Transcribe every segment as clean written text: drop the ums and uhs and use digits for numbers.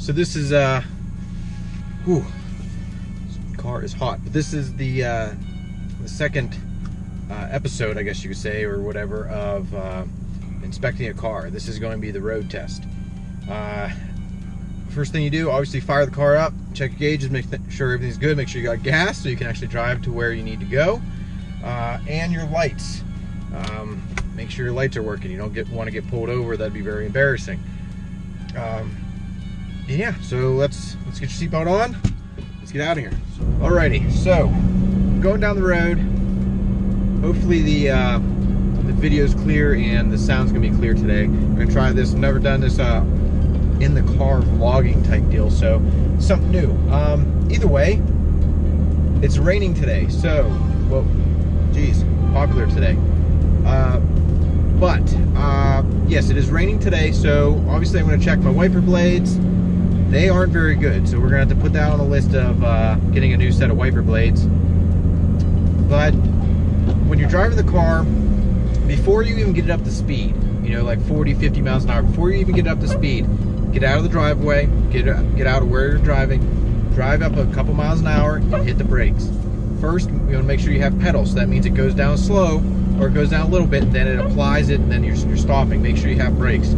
So this is whew, this car is hot. But this is the second episode, I guess you could say, or whatever, of inspecting a car. This is going to be the road test. First thing you do, obviously fire the car up, check your gauges, make sure everything's good, make sure you got gas so you can actually drive to where you need to go, and your lights. Make sure your lights are working. You don't want to get pulled over. That'd be very embarrassing. Yeah, so let's get your seatbelt on. Let's get out of here. Alrighty, so going down the road. Hopefully the video's clear and the sound's gonna be clear today. I'm gonna try this. I've never done this in the car vlogging type deal, so something new. Either way, it's raining today, so well, geez, popular today. But yes, it is raining today, so obviously I'm going to check my wiper blades. They aren't very good, so we're going to have to put that on the list of getting a new set of wiper blades. But when you're driving the car, before you even get it up to speed, you know, like 40, 50 miles an hour, before you even get it up to speed, get out of the driveway, get out of where you're driving, drive up a couple miles an hour, and hit the brakes. First, you want to make sure you have pedals, so that means it goes down slow, or it goes down a little bit, then it applies it, and then you're stopping. Make sure you have brakes.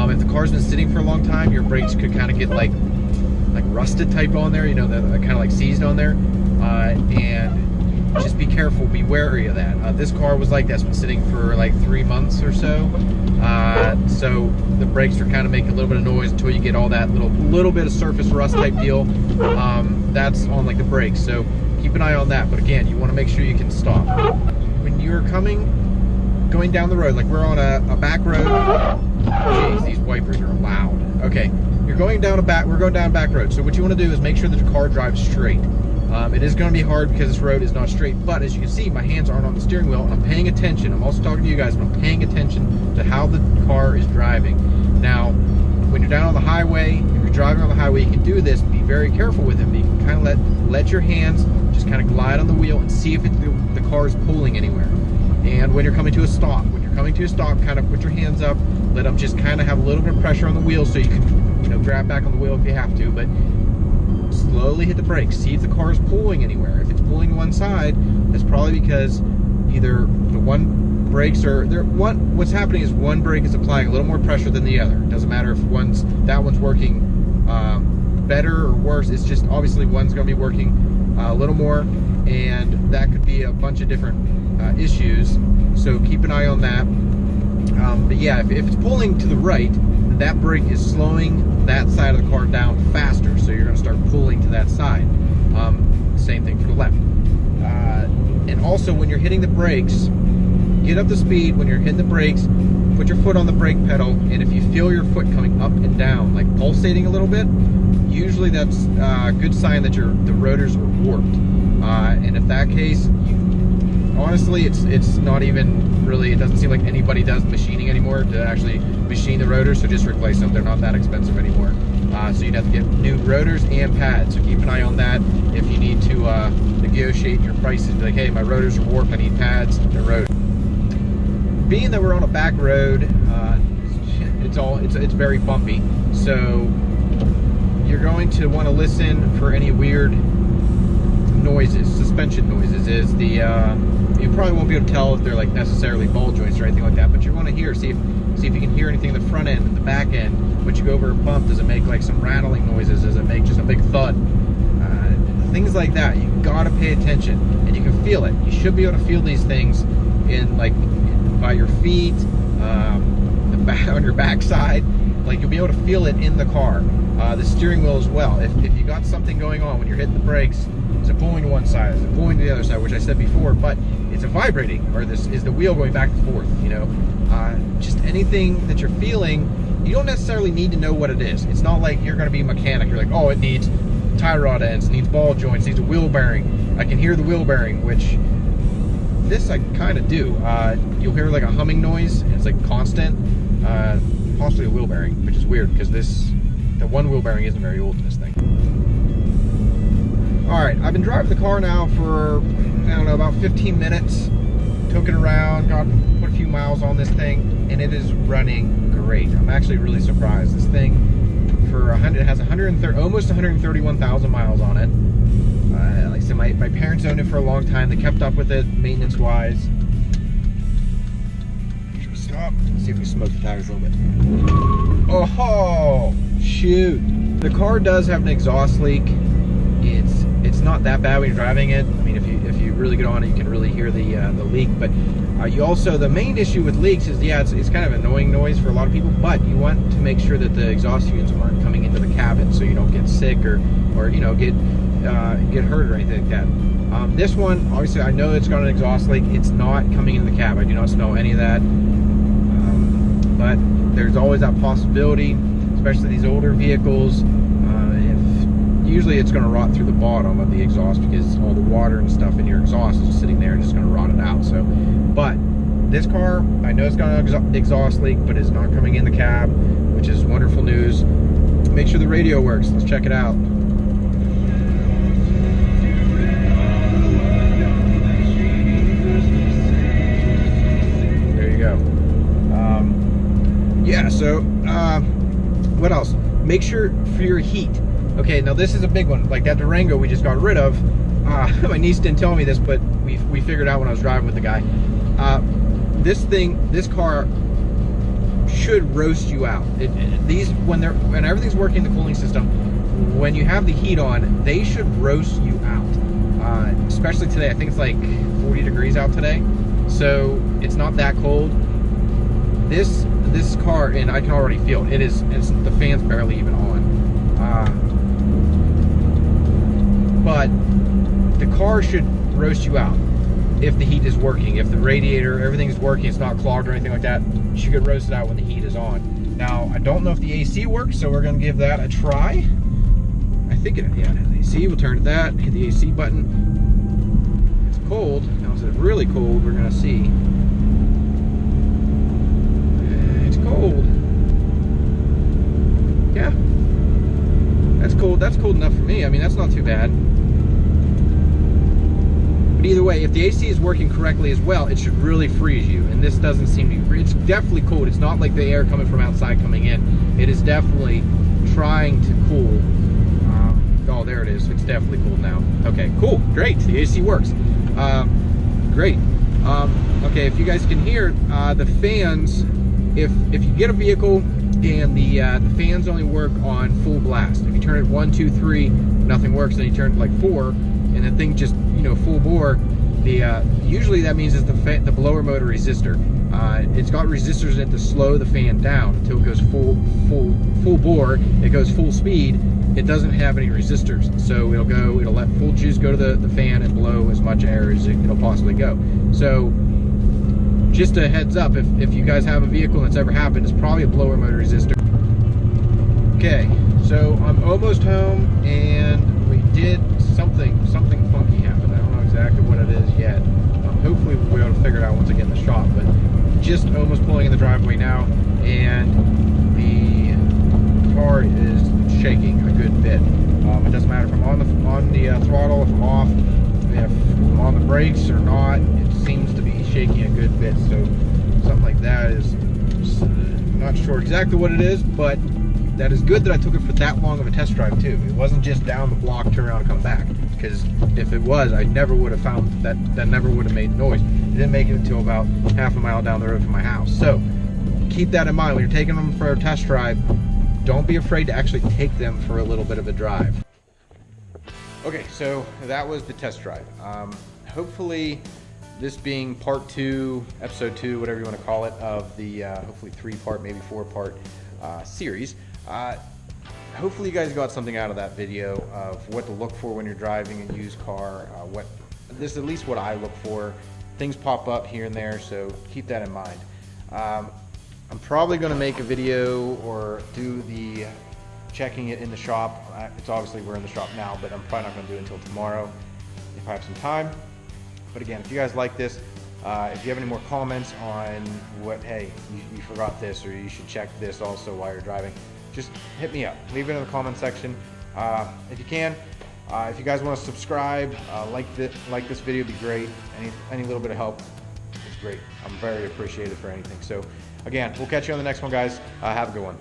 If the car's been sitting for a long time, your brakes could kind of get like rusted type on there, you know, they're kind of like seized on there, and just be careful, be wary of that. This car was like that's been sitting for like 3 months or so, so the brakes are kind of making a little bit of noise until you get all that little bit of surface rust type deal. That's on like the brakes, so keep an eye on that. But again, you want to make sure you can stop when you're going down the road. Like we're on a back road. Jeez, these wipers are loud. Okay, we're going down a back road. So what you want to do is make sure that the car drives straight. It is going to be hard because this road is not straight, but as you can see, my hands aren't on the steering wheel, and I'm paying attention. I'm also talking to you guys, but I'm paying attention to how the car is driving. Now, when you're down on the highway, if you're driving on the highway, you can do this. Be very careful with it. You can kind of let your hands just kind of glide on the wheel and see if the car is pulling anywhere. And when you're coming to a stop, kind of put your hands up, let them just kind of have a little bit of pressure on the wheel so you can, you know, grab back on the wheel if you have to, but slowly hit the brakes. See if the car is pulling anywhere. If it's pulling to one side, that's probably because either the one brakes or what's happening is one brake is applying a little more pressure than the other. It doesn't matter if that one's working better or worse. It's just obviously one's going to be working a little more, and that could be a bunch of different issues. So keep an eye on that. But yeah, if it's pulling to the right, that brake is slowing that side of the car down faster, so you're going to start pulling to that side. Same thing for the left. And also, when you're hitting the brakes, get up to speed. When you're hitting the brakes, put your foot on the brake pedal, and if you feel your foot coming up and down, like pulsating a little bit, usually that's a good sign that the rotors are warped. And if that case, honestly, it's not even really, it doesn't seem like anybody does machining anymore to actually machine the rotors, so just replace them. They're not that expensive anymore. So you'd have to get new rotors and pads, so keep an eye on that if you need to negotiate your prices. Be like, hey, my rotors are warped, I need pads and rotors. Being that we're on a back road, it's very bumpy, so you're going to want to listen for any weird noises. Suspension noises is you probably won't be able to tell if they're like necessarily ball joints or anything like that, but you want to hear, see if you can hear anything in the front end and the back end. When you go over a bump, does it make like some rattling noises? Does it make just a big thud? Things like that. You gotta pay attention, and you can feel it. You should be able to feel these things by your feet, on your backside. Like you'll be able to feel it in the car. The steering wheel as well. If you got something going on when you're hitting the brakes, is it pulling to one side? Is it pulling to the other side? Which I said before, but is it vibrating, or is the wheel going back and forth? You know, just anything that you're feeling. You don't necessarily need to know what it is. It's not like you're going to be a mechanic. You're like, oh, it needs tie rod ends, it needs ball joints, it needs a wheel bearing. I can hear the wheel bearing, which this I kind of do. You'll hear like a humming noise, and it's like constant. Possibly a wheel bearing, which is weird because the one wheel bearing isn't very old in this thing. Alright, I've been driving the car now for, I don't know, about 15 minutes. Took it around, put a few miles on this thing, and it is running great. I'm actually really surprised. This thing, for it has 130, almost 131,000 miles on it. Like I said, my parents owned it for a long time. They kept up with it maintenance-wise. Stop. Let's see if we smoke the tires a little bit. Oh, shoot. The car does have an exhaust leak. It's not that bad when you're driving it. I mean, if you really get on it, you can really hear the leak. But you also, the main issue with leaks is, yeah, it's kind of annoying noise for a lot of people, but you want to make sure that the exhaust fumes aren't coming into the cabin so you don't get sick or you know, get hurt or anything like that. This one, obviously, I know it's got an exhaust leak. It's not coming into the cab. I do not smell any of that. But there's always that possibility, especially these older vehicles. Usually it's going to rot through the bottom of the exhaust because all the water and stuff in your exhaust is just sitting there and just going to rot it out. So, but this car, I know it's got an exhaust leak, but it's not coming in the cab, which is wonderful news. Make sure the radio works. Let's check it out. There you go. Yeah, so what else? Make sure for your heat. Okay, now this is a big one. Like that Durango we just got rid of. My niece didn't tell me this, but we figured out when I was driving with the guy. This car should roast you out. When everything's working, the cooling system, when you have the heat on, they should roast you out. Especially today, I think it's like 40 degrees out today, so it's not that cold. This car, and I can already feel it. The fan's barely even on. But the car should roast you out if the heat is working. If the radiator, everything's working, it's not clogged or anything like that, you should get roasted out when the heat is on. Now, I don't know if the AC works, so we're going to give that a try. I think it has AC. We'll turn to that, hit the AC button. It's cold. Now, is it really cold? We're going to see. It's cold. Yeah. That's cold. That's cold enough for me. I mean, that's not too bad. But either way, if the AC is working correctly as well, it should really freeze you. And this doesn't seem to be. It's definitely cold. It's not like the air coming from outside coming in. It is definitely trying to cool. Oh, there it is. It's definitely cooled now. Okay, cool. Great. The AC works. Great. Okay, if you guys can hear the fans, if you get a vehicle and the fans only work on full blast. If you turn it 1, 2, 3, nothing works. Then you turn it like 4, and the thing just, you know, full bore. Usually that means it's the blower motor resistor. It's got resistors in it to slow the fan down until it goes full bore. It goes full speed. It doesn't have any resistors, so it'll let full juice go to the fan and blow as much air as it'll possibly go. So just a heads up, if you guys have a vehicle that's ever happened, it's probably a blower motor resistor. Okay, so I'm almost home, and we did something funky happen. I don't know exactly what it is yet. Hopefully we'll be able to figure it out once I get in the shop, but just almost pulling in the driveway now, and the car is shaking a good bit. It doesn't matter if I'm on the throttle, if I'm off, if I'm on the brakes or not. It seems to be shaking a good bit, so something like that is not sure exactly what it is, but that is good that I took it for that long of a test drive too. It wasn't just down the block, turn around and come back, because if it was, I never would have found that never would have made noise. It didn't make it until about half a mile down the road from my house. So keep that in mind when you're taking them for a test drive. Don't be afraid to actually take them for a little bit of a drive. Okay, so that was the test drive. Hopefully, this being part 2, episode 2, whatever you want to call it, of the hopefully 3-part, maybe 4-part series. Hopefully you guys got something out of that video of what to look for when you're driving a used car. This is at least what I look for. Things pop up here and there, so keep that in mind. I'm probably going to make a video or do the checking it in the shop. It's obviously we're in the shop now, but I'm probably not going to do it until tomorrow if I have some time. But again, if you guys like this, if you have any more comments on what, hey, you forgot this, or you should check this also while you're driving, just hit me up. Leave it in the comment section if you can. If you guys want to subscribe, like this video, would be great. Any little bit of help is great. I'm very appreciative for anything. So again, we'll catch you on the next one, guys. Have a good one.